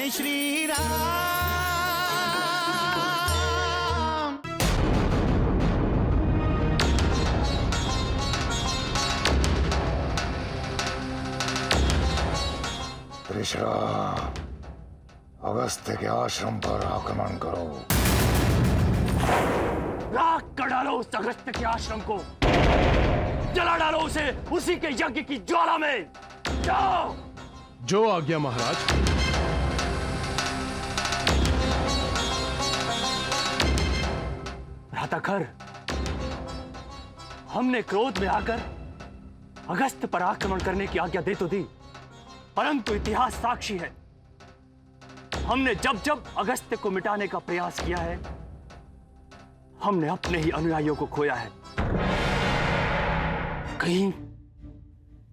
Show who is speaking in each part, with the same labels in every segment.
Speaker 1: जय श्री राम।
Speaker 2: त्रिशरा, अगस्त्य के आश्रम पर आक्रमण करो।
Speaker 3: राख कर डालो उस अगस्त्य के आश्रम को, जला डालो उसे उसी के यज्ञ की ज्वाला में। जाओ।
Speaker 4: जो आज्ञा महाराज।
Speaker 3: भ्राताखर, हमने क्रोध में आकर अगस्त्य पर आक्रमण करने की आज्ञा दे तो दी, परंतु इतिहास साक्षी है, हमने जब जब अगस्त्य को मिटाने का प्रयास किया है, हमने अपने ही अनुयायियों को खोया है। कहीं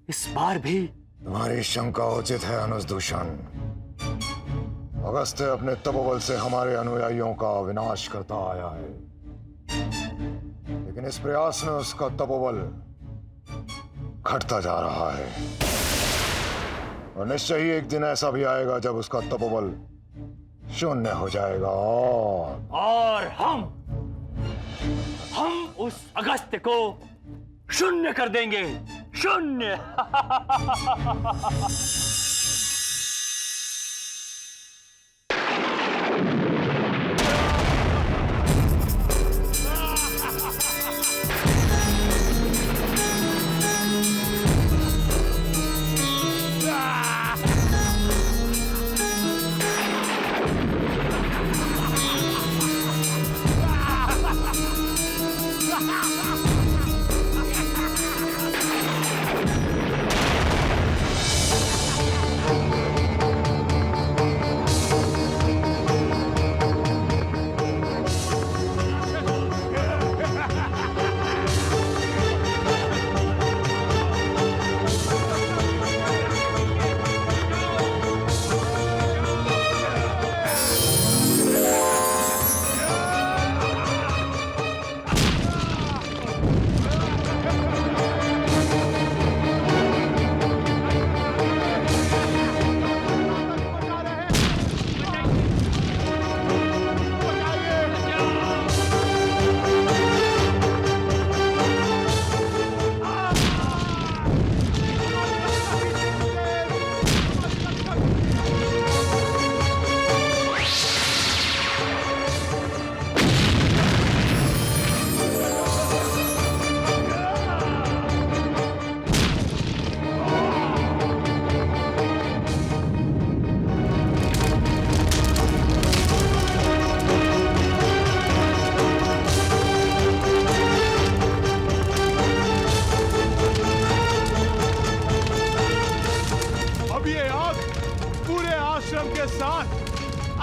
Speaker 3: इस बार भी?
Speaker 2: तुम्हारी शंका उचित है अनुजदूषण। अगस्त्य अपने तपोबल से हमारे अनुयायियों का विनाश करता आया है, लेकिन इस प्रयास में उसका तपोबल घटता जा रहा है और निश्चय ही एक दिन ऐसा भी आएगा जब उसका तपोबल शून्य हो जाएगा
Speaker 3: और हम उस अगस्त्य को शून्य कर देंगे। शून्य।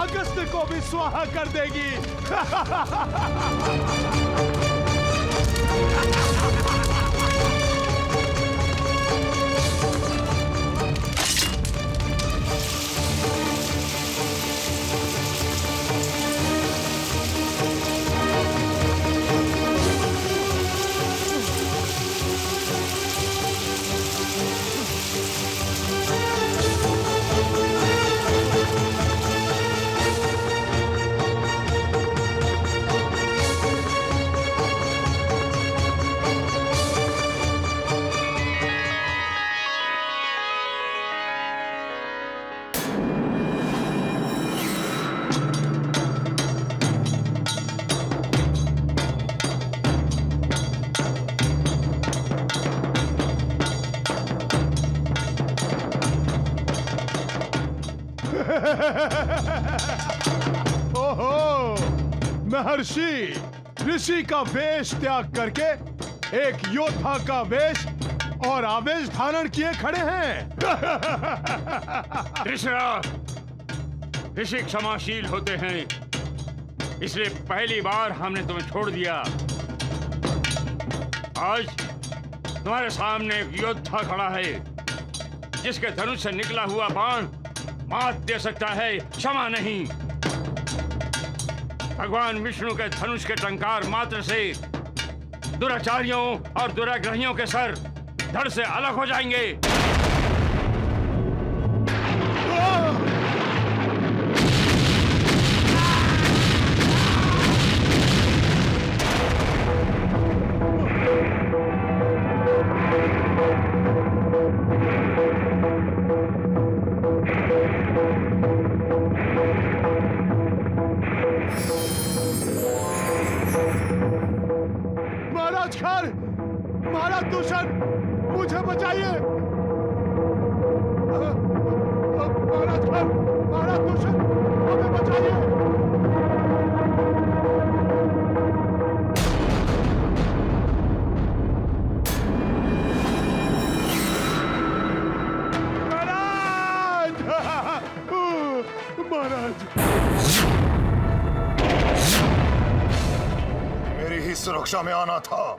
Speaker 4: अगस्त्य को भी स्वाहा कर देगी। ओहो, महर्षि ऋषि का वेश त्याग करके एक योद्धा का वेश और आवेश धारण किए खड़े हैं।
Speaker 5: ऋषि क्षमाशील होते हैं, इसलिए पहली बार हमने तुम्हें छोड़ दिया। आज तुम्हारे सामने एक योद्धा खड़ा है जिसके धनुष से निकला हुआ बाण मात दे सकता है, क्षमा नहीं। भगवान विष्णु के धनुष के टंकार मात्र से दुराचारियों और दुराग्रहियों के सर धड़ से अलग हो जाएंगे।
Speaker 4: खान, महाराज दूषण, मुझे बचाइए। महाराज खान, महाराज दूषण, हमें बचाइए। महाराज,
Speaker 2: मेरी ही सुरक्षा में आना था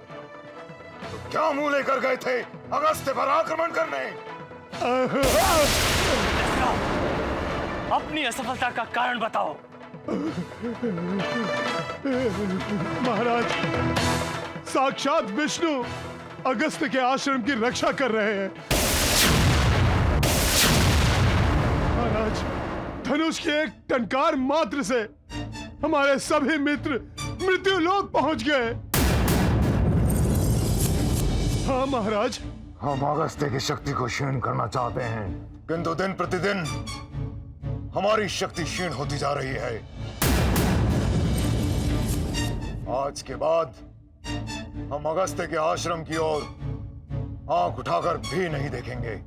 Speaker 2: तो क्या मुंह लेकर गए थे अगस्त्य पर आक्रमण करने?
Speaker 3: अपनी असफलता का कारण बताओ।
Speaker 4: महाराज, साक्षात विष्णु अगस्त्य के आश्रम की रक्षा कर रहे हैं। महाराज, धनुष के एक टंकार मात्र से हमारे सभी मित्र मृत्यु लोक पहुंच गए। हाँ महाराज,
Speaker 2: हम अगस्त्य की शक्ति को क्षीण करना चाहते हैं, किंतु दिन प्रतिदिन हमारी शक्ति क्षीण होती जा रही है। आज के बाद हम अगस्त्य के आश्रम की ओर आंख उठाकर भी नहीं देखेंगे।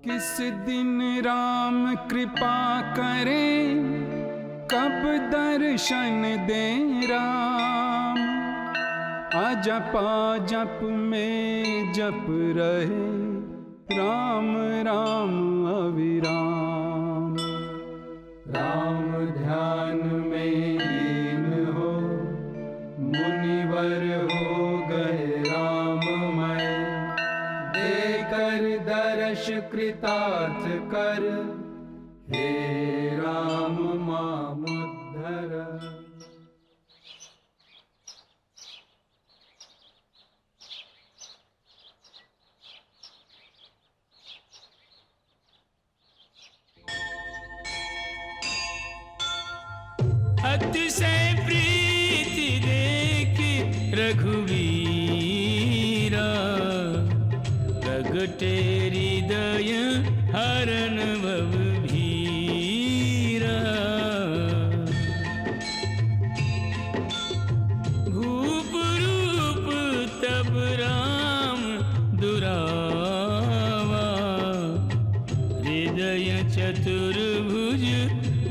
Speaker 1: किस दिन राम कृपा करें, कब दर्शन दे राम। अजपा जप में जप रहे, राम राम अविराम। राम ध्यान में लीन हो, मुनिवर हो गए राममय। देकर दर्श कृतार्थ कर, हे राम मामुद्धर।
Speaker 6: अतिशय प्रीति देखी रघुवीरा, प्रगटे हृदय हरन भव भीरा। भूप रूप तब राम दुरावा, हृदय चतुर्भुज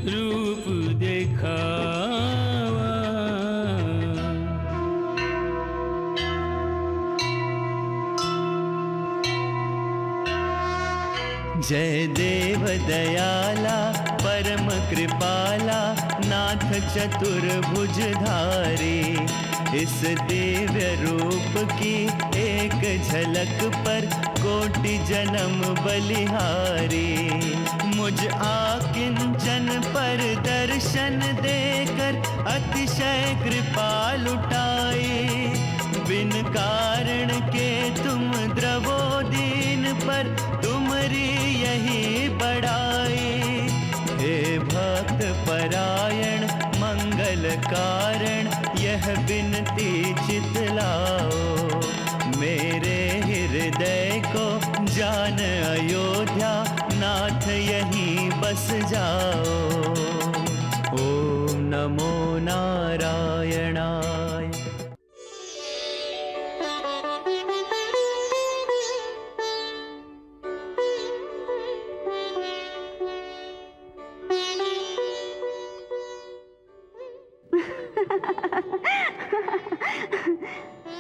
Speaker 6: रूप देखावा।
Speaker 7: जय देव दयाला परम कृपाला, नाथ चतुर्भुज धारे। इस दिव्य रूप की एक झलक पर कोटि जन्म बलिहारी। मुझ आकिंचन पर दर्शन देकर अतिशय कृपा लुटाई। बिन कारण के तुम द्रवोदीन पर तुमरी यही बड़ाई। हे भक्त परायण मंगल कारण, यह बिनती चितलाओ। मेरे हृदय को जान अयोध्या, नाथ यहीं बस जाओ। ओम नमो नारायणाय।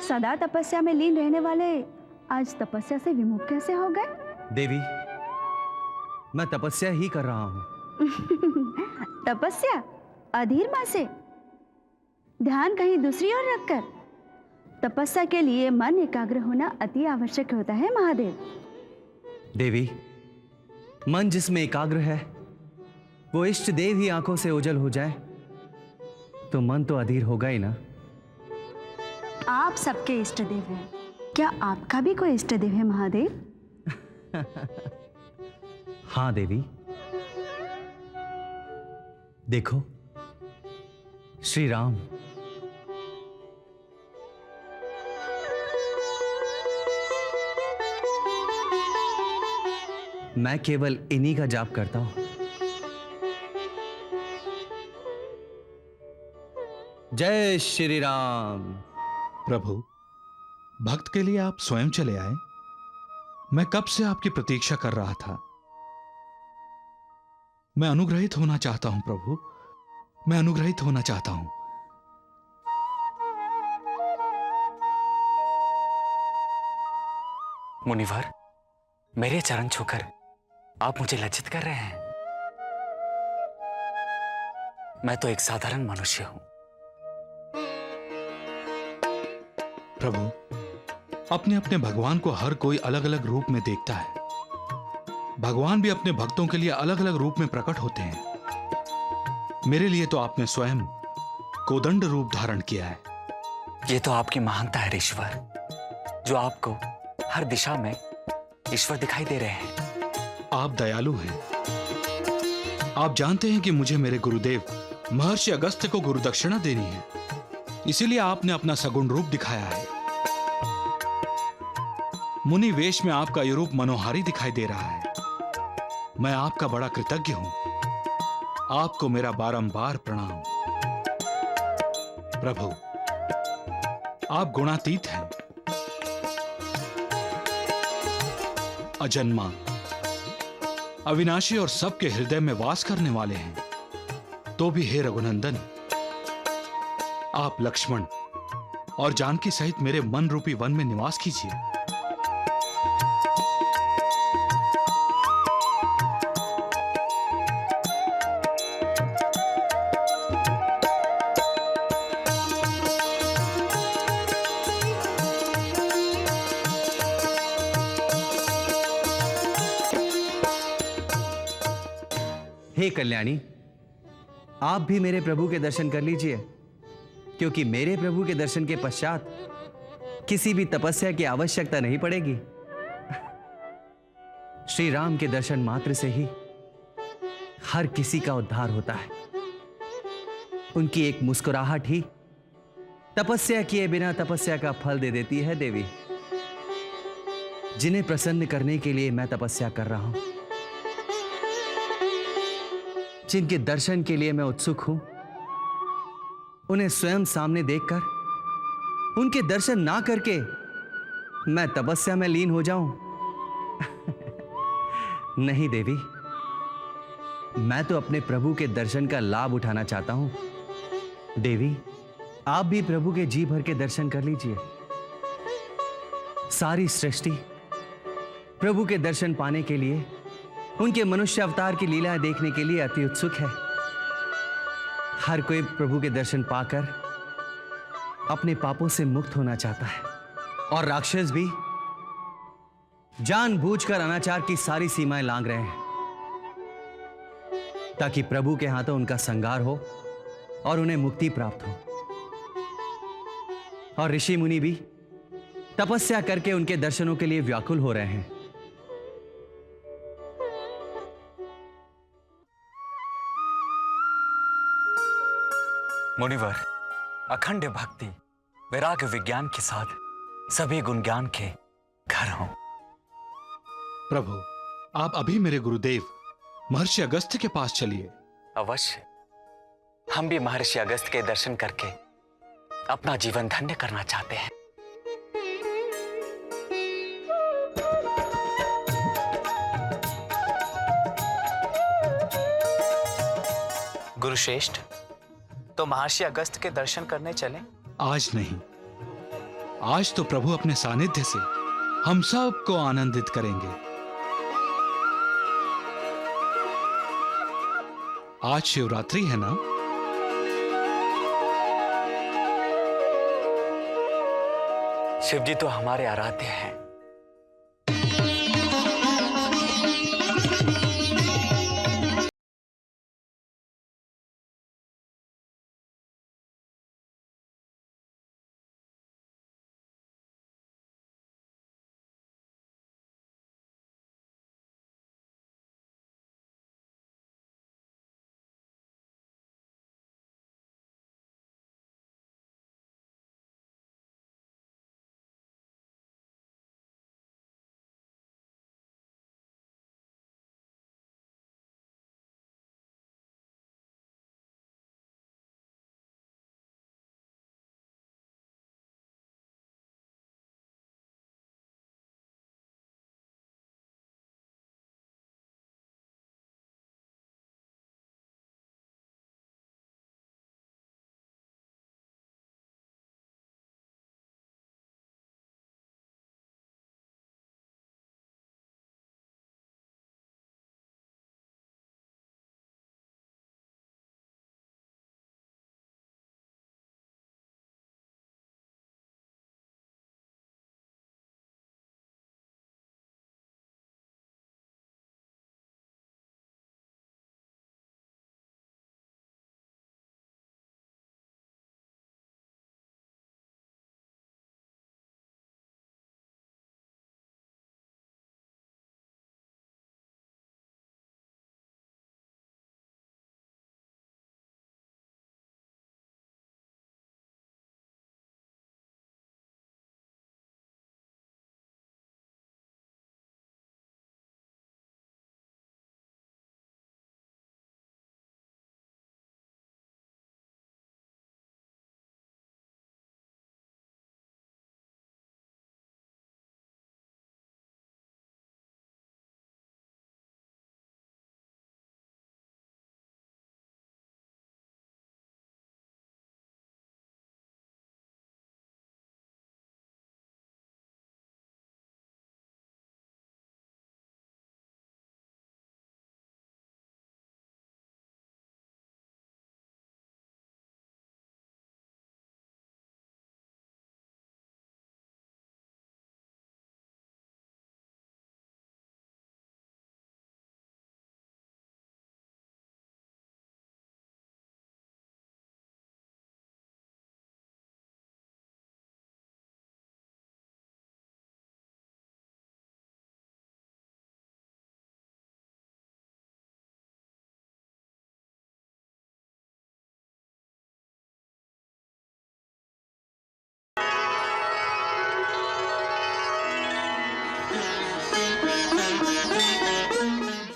Speaker 8: सदा तपस्या में लीन रहने वाले आज तपस्या से विमुख कैसे हो गए?
Speaker 7: देवी, मैं तपस्या ही कर रहा हूं।
Speaker 8: तपस्या अधीर मां से, ध्यान कहीं दूसरी ओर रखकर। तपस्या के लिए मन एकाग्र होना अति आवश्यक होता है महादेव।
Speaker 7: देवी, मन जिसमें एकाग्र है वो इष्ट देव ही आंखों से ओझल हो जाए तो मन तो अधीर होगा ही ना।
Speaker 8: आप सबके इष्ट देव हैं, क्या आपका भी कोई इष्ट देव है महादेव?
Speaker 7: हाँ देवी, देखो श्री राम। मैं केवल इन्हीं का जाप करता हूं। जय श्री राम।
Speaker 4: प्रभु, भक्त के लिए आप स्वयं चले आए। मैं कब से आपकी प्रतीक्षा कर रहा था। मैं अनुग्रहित होना चाहता हूं प्रभु, मैं अनुग्रहित होना चाहता हूं।
Speaker 3: मुनिवर, मेरे चरण छूकर आप मुझे लज्जित कर रहे हैं। मैं तो एक साधारण मनुष्य हूं।
Speaker 4: प्रभु, अपने अपने भगवान को हर कोई अलग अलग रूप में देखता है। भगवान भी अपने भक्तों के लिए अलग अलग रूप में प्रकट होते हैं। मेरे लिए तो आपने स्वयं कोदंड रूप धारण किया है।
Speaker 3: ये तो आपकी महानता है ईश्वर, जो आपको हर दिशा में ईश्वर दिखाई दे रहे हैं।
Speaker 4: आप दयालु हैं। आप जानते हैं कि मुझे मेरे गुरुदेव महर्षि अगस्त्य को गुरुदक्षिणा देनी है, इसीलिए आपने अपना सगुण रूप दिखाया है। मुनि वेश में आपका ये रूप मनोहारी दिखाई दे रहा है। मैं आपका बड़ा कृतज्ञ हूं। आपको मेरा बारंबार प्रणाम। प्रभु, आप गुणातीत हैं, अजन्मा, अविनाशी और सबके हृदय में वास करने वाले हैं। तो भी हे रघुनंदन, आप लक्ष्मण और जानकी सहित मेरे मन रूपी वन में निवास कीजिए।
Speaker 7: हे कल्याणी, आप भी मेरे प्रभु के दर्शन कर लीजिए, क्योंकि मेरे प्रभु के दर्शन के पश्चात किसी भी तपस्या की आवश्यकता नहीं पड़ेगी। श्री राम के दर्शन मात्र से ही हर किसी का उद्धार होता है। उनकी एक मुस्कुराहट ही तपस्या किए बिना तपस्या का फल दे देती है देवी। जिन्हें प्रसन्न करने के लिए मैं तपस्या कर रहा हूं, जिनके दर्शन के लिए मैं उत्सुक हूं, उन्हें स्वयं सामने देखकर उनके दर्शन ना करके मैं तपस्या में लीन हो जाऊं? नहीं देवी, मैं तो अपने प्रभु के दर्शन का लाभ उठाना चाहता हूं। देवी, आप भी प्रभु के जी भर के दर्शन कर लीजिए। सारी सृष्टि प्रभु के दर्शन पाने के लिए, उनके मनुष्य अवतार की लीलाएं देखने के लिए अति उत्सुक है। हर कोई प्रभु के दर्शन पाकर अपने पापों से मुक्त होना चाहता है, और राक्षस भी जानबूझकर अनाचार की सारी सीमाएं लांघ रहे हैं, ताकि प्रभु के हाथों उनका संहार हो और उन्हें मुक्ति प्राप्त हो। और ऋषि मुनि भी तपस्या करके उनके दर्शनों के लिए व्याकुल हो रहे हैं।
Speaker 3: मुनिवर, अखंड भक्ति वैराग्य विज्ञान के साथ सभी गुण ज्ञान के घर हों।
Speaker 4: प्रभु, आप अभी मेरे गुरुदेव महर्षि अगस्त्य के पास चलिए।
Speaker 3: अवश्य, हम भी महर्षि अगस्त्य के दर्शन करके अपना जीवन धन्य करना चाहते हैं। गुरुश्रेष्ठ, तो महर्षि अगस्त्य के दर्शन करने चलें?
Speaker 4: आज नहीं, आज तो प्रभु अपने सानिध्य से हम सबको आनंदित करेंगे। आज शिवरात्रि है ना?
Speaker 3: शिव जी तो हमारे आराध्य हैं।